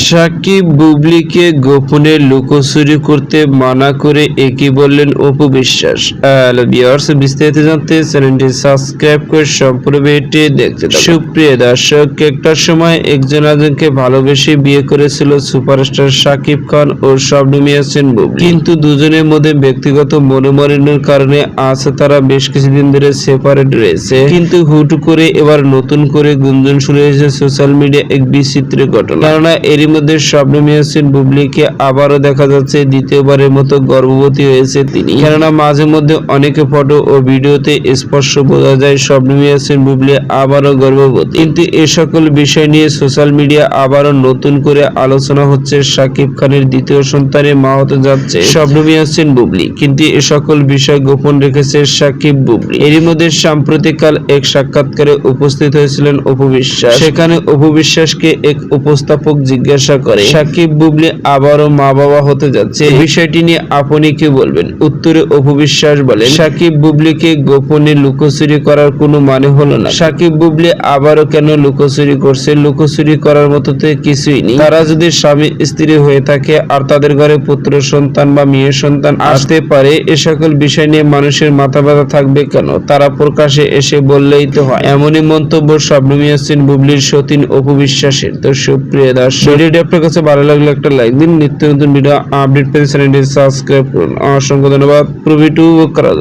সাকিব বুবলিকে গোপনে লুকোচুরি করতে মানা করে একই বললেন অপু বিশ্বাস। হ্যালো ভিউয়ার্স, বিস্তারিত জানতে চ্যানেলটি সাবস্ক্রাইব করে সম্পূর্ণ ভিডিওটি দেখতে থাকুন। সুপ্রিয় দর্শক, একটা সময় একজন আরেকজনকে ভালোবেসে বিয়ে করেছিল সুপারস্টার সাকিব খান ও শবনম ইয়াসমিন বুবলি, কিন্তু দুজনের মধ্যে ব্যক্তিগত মনোমালিন্যের কারণে আজ তারা বেশ কিছুদিন ধরে সেপারেট রয়েছে। কিন্তু হুট করে এবার নতুন করে গুঞ্জন শুরু হয়েছে সোশ্যাল মিডিয়া এক বিচিত্র ঘটনা। কেননা এরই মধ্যে শবনম ইয়াসমিন বুবলিকে আবারও দেখা যাচ্ছে দ্বিতীয়বারের মতো গর্ভবতী হয়েছে তিনি। কেননা মাঝে মধ্যে অনেক ফটো ও ভিডিওতে স্পষ্ট বোঝা যায় শবনম ইয়াসমিন বুবলি আবারও গর্ভবতী। কিন্তু এ সকল বিষয় নিয়ে সোশ্যাল মিডিয়া আবারও নতুন করে আলোচনা হচ্ছে সাকিব খানের দ্বিতীয় সন্তানের মা হতে যাচ্ছে শবনম ইয়াসমিন বুবলি। কিন্তু এ সকল বিষয় গোপন রেখেছে সাকিব বুবলি। এরই মধ্যে সাম্প্রতিককাল এক সাক্ষাৎকারে উপস্থিত হয়েছিলেন অপু বিশ্বাস। সেখানে অপু বিশ্বাসকে এক উপস্থাপক জিজ্ঞাসা করে সাকিব বুবলি আবারও মা বাবা হতে যাচ্ছে, বিষয়টি নিয়ে আপনি কি বলবেন? উত্তরে অপু বিশ্বাস বলেন, সাকিব বুবলিকে গোপনে লুকোচুরি করার কোনো মানে হলো না। সাকিব বুবলি আবারও কেন লুকোচুরি করছে? লুকোচুরি করার মতো তো কিছুই নেই। তারা যদি স্বামী স্ত্রী হয়ে থাকে আর তাদের ঘরে পুত্র সন্তান বা মেয়ে সন্তান আসতে পারে, এ সকল বিষয় নিয়ে মানুষের মাথা ব্যথা থাকবে কেন? তারা প্রকাশে এসে বললেই তো হয়। এমনই মন্তব্য শবনম ইয়াসমিন বুবলির সতীন অপু বিশ্বাসের। তো সুপ্রিয় দর্শক, ভিডিওটি আপনার কাছে ভালো লাগলে একটা লাইক দিন। নিত্য নতুন ভিডিও আপডেট পেতে চ্যানেলটি সাবস্ক্রাইব করুন। অসংখ্য ধন্যবাদ। প্রভিটু করা